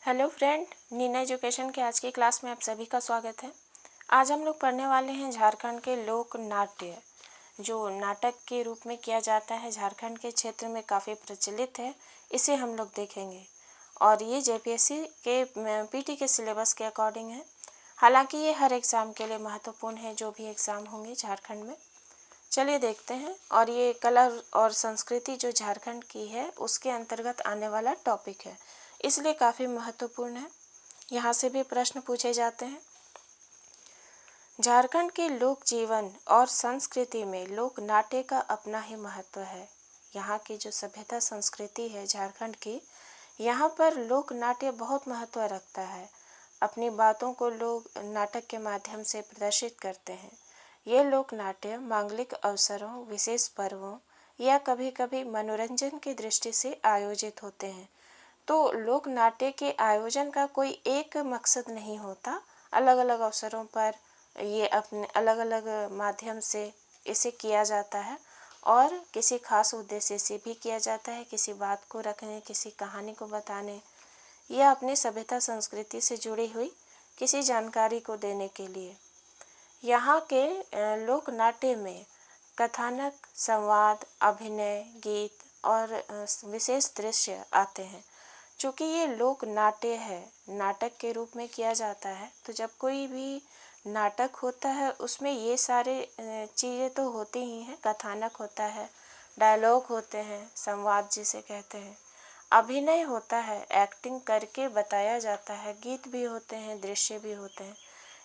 Hello friend, Neena education के आज की क्लास में आप सभी का स्वागत है। आज हम लोग पढ़ने वाले हैं झारखंड के लोक नाट्य, जो नाटक के रूप में किया जाता है, झारखंड के क्षेत्र में काफ़ी प्रचलित है। इसे हम लोग देखेंगे और ये जेपीएससी के पीटी के सिलेबस के अकॉर्डिंग है। हालांकि ये हर एग्ज़ाम के लिए महत्वपूर्ण है, जो भी एग्ज़ाम होंगे झारखंड में। चलिए देखते हैं। और ये कला और संस्कृति जो झारखंड की है उसके अंतर्गत आने वाला टॉपिक है, इसलिए काफ़ी महत्वपूर्ण है। यहाँ से भी प्रश्न पूछे जाते हैं। झारखंड के लोक जीवन और संस्कृति में लोक नाट्य का अपना ही महत्व है। यहाँ की जो सभ्यता संस्कृति है झारखंड की, यहाँ पर लोक नाट्य बहुत महत्व रखता है। अपनी बातों को लोग नाटक के माध्यम से प्रदर्शित करते हैं। ये लोक नाट्य मांगलिक अवसरों, विशेष पर्वों या कभी कभी मनोरंजन की दृष्टि से आयोजित होते हैं। तो लोक नाट्य के आयोजन का कोई एक मकसद नहीं होता। अलग अलग अवसरों पर ये अपने अलग अलग माध्यम से इसे किया जाता है और किसी खास उद्देश्य से भी किया जाता है, किसी बात को रखने, किसी कहानी को बताने या अपनी सभ्यता संस्कृति से जुड़ी हुई किसी जानकारी को देने के लिए। यहाँ के लोक नाट्य में कथानक, संवाद, अभिनय, गीत और विशेष दृश्य आते हैं। चूँकि ये लोक नाट्य है, नाटक के रूप में किया जाता है, तो जब कोई भी नाटक होता है उसमें ये सारे चीज़ें तो होती ही हैं। कथानक होता है, डायलॉग होते हैं, संवाद जिसे कहते हैं, अभिनय होता है, एक्टिंग करके बताया जाता है, गीत भी होते हैं, दृश्य भी होते हैं।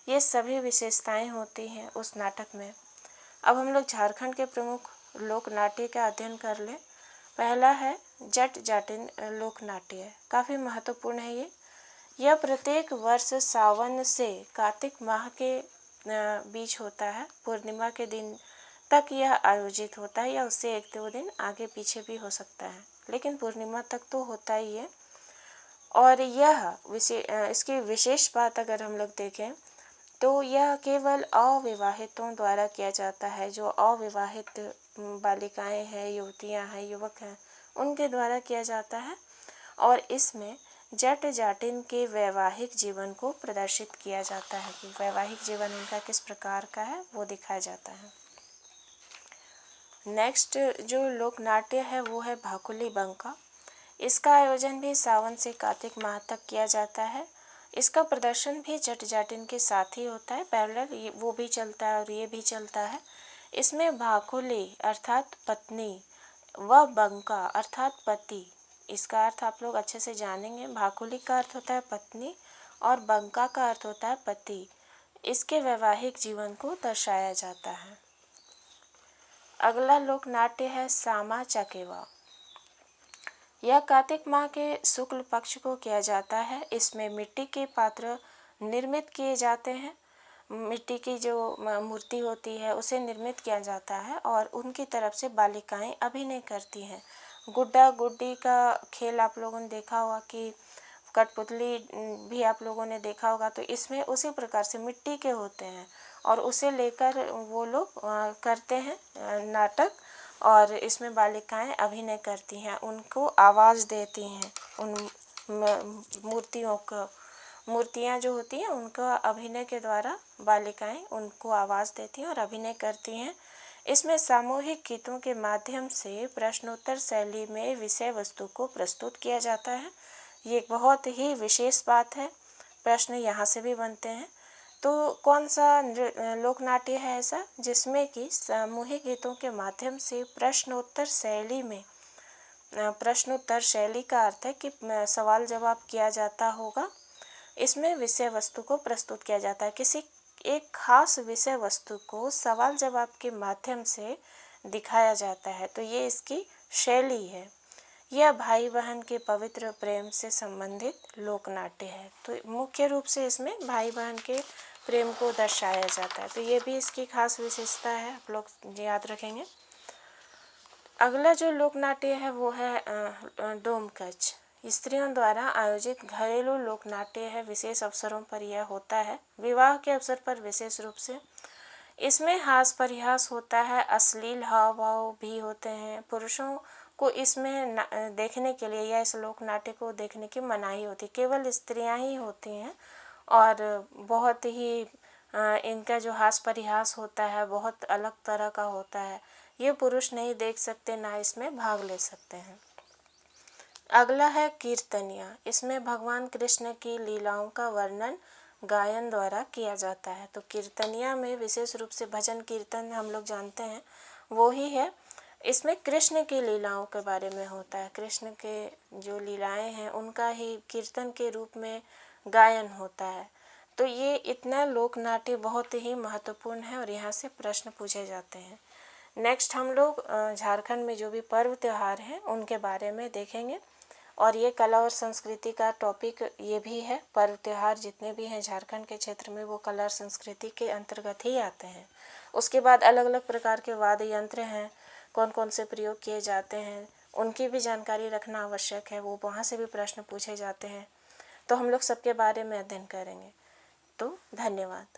ये सभी विशेषताएं होती हैं उस नाटक में। अब हम लोग झारखंड के प्रमुख लोक नाट्य का अध्ययन कर लें। पहला है जट जाटिन लोक नाट्य। काफ़ी महत्वपूर्ण है ये। यह प्रत्येक वर्ष सावन से कार्तिक माह के बीच होता है। पूर्णिमा के दिन तक यह आयोजित होता है या उससे एक दो दिन आगे पीछे भी हो सकता है, लेकिन पूर्णिमा तक तो होता ही है। और यह इसकी विशेष बात अगर हम लोग देखें तो यह केवल अविवाहितों द्वारा किया जाता है। जो अविवाहित बालिकाएं हैं, युवतियां हैं, युवक हैं, उनके द्वारा किया जाता है। और इसमें जट जाटिन के वैवाहिक जीवन को प्रदर्शित किया जाता है कि वैवाहिक जीवन उनका किस प्रकार का है, वो दिखाया जाता है। नेक्स्ट जो लोक नाट्य है वो है भाकुली बंका। इसका आयोजन भी सावन से कार्तिक माह तक किया जाता है। इसका प्रदर्शन भी जट जाटिन के साथ ही होता है, पैरेलल वो भी चलता है और ये भी चलता है। इसमें भाकुली अर्थात पत्नी व बंका अर्थात पति, इसका अर्थ आप लोग अच्छे से जानेंगे। भाकुली का अर्थ होता है पत्नी और बंका का अर्थ होता है पति। इसके वैवाहिक जीवन को दर्शाया जाता है। अगला लोक नाट्य है सामा चकेवा। यह कार्तिक माह के शुक्ल पक्ष को किया जाता है। इसमें मिट्टी के पात्र निर्मित किए जाते हैं। मिट्टी की जो मूर्ति होती है उसे निर्मित किया जाता है और उनकी तरफ से बालिकाएं अभिनय करती हैं। गुड्डा गुड्डी का खेल आप लोगों ने देखा होगा कि कठपुतली भी आप लोगों ने देखा होगा। तो इसमें उसी प्रकार से मिट्टी के होते हैं और उसे लेकर वो लोग करते हैं नाटक। और इसमें बालिकाएं अभिनय करती हैं, उनको आवाज़ देती हैं। उन मूर्तियाँ जो होती हैं उनका अभिनय के द्वारा बालिकाएं उनको आवाज़ देती हैं और अभिनय करती हैं। इसमें सामूहिक गीतों के माध्यम से प्रश्नोत्तर शैली में विषय वस्तु को प्रस्तुत किया जाता है। ये बहुत ही विशेष बात है। प्रश्न यहाँ से भी बनते हैं। तो कौन सा लोक नाट्य है ऐसा जिसमें कि सामूहिक गीतों के माध्यम से प्रश्नोत्तर शैली में, प्रश्नोत्तर शैली का अर्थ है कि सवाल जवाब किया जाता होगा। इसमें विषय वस्तु को प्रस्तुत किया जाता है। किसी एक खास विषय वस्तु को सवाल जवाब के माध्यम से दिखाया जाता है, तो ये इसकी शैली है। यह भाई बहन के पवित्र प्रेम से संबंधित लोक नाट्य है। तो मुख्य रूप से इसमें भाई बहन के प्रेम को दर्शाया जाता है, तो ये भी इसकी खास विशेषता है, आप लोग याद रखेंगे। अगला जो लोक नाट्य है वो है डोमकच। स्त्रियों द्वारा आयोजित घरेलू लोक नाट्य है। विशेष अवसरों पर यह होता है, विवाह के अवसर पर विशेष रूप से। इसमें हास परिहास होता है, अश्लील हाव भाव भी होते हैं। पुरुषों को इसमें देखने के लिए या इस लोक नाट्य को देखने की मनाही होती, केवल स्त्रियां ही होती हैं और बहुत ही इनका जो हास परिहास होता है बहुत अलग तरह का होता है। ये पुरुष नहीं देख सकते, ना इसमें भाग ले सकते हैं। अगला है कीर्तनिया। इसमें भगवान कृष्ण की लीलाओं का वर्णन गायन द्वारा किया जाता है। तो कीर्तनिया में विशेष रूप से भजन कीर्तन हम लोग जानते हैं वो ही है। इसमें कृष्ण की लीलाओं के बारे में होता है, कृष्ण के जो लीलाएं हैं उनका ही कीर्तन के रूप में गायन होता है। तो ये इतना लोक नाट्य बहुत ही महत्वपूर्ण है और यहाँ से प्रश्न पूछे जाते हैं। नेक्स्ट हम लोग झारखंड में जो भी पर्व त्योहार हैं उनके बारे में देखेंगे और ये कला और संस्कृति का टॉपिक ये भी है। पर्व त्योहार जितने भी हैं झारखंड के क्षेत्र में वो कला और संस्कृति के अंतर्गत ही आते हैं। उसके बाद अलग अलग प्रकार के वाद्य यंत्र हैं, कौन कौन से प्रयोग किए जाते हैं उनकी भी जानकारी रखना आवश्यक है, वो वहाँ से भी प्रश्न पूछे जाते हैं। तो हम लोग सबके बारे में अध्ययन करेंगे। तो धन्यवाद।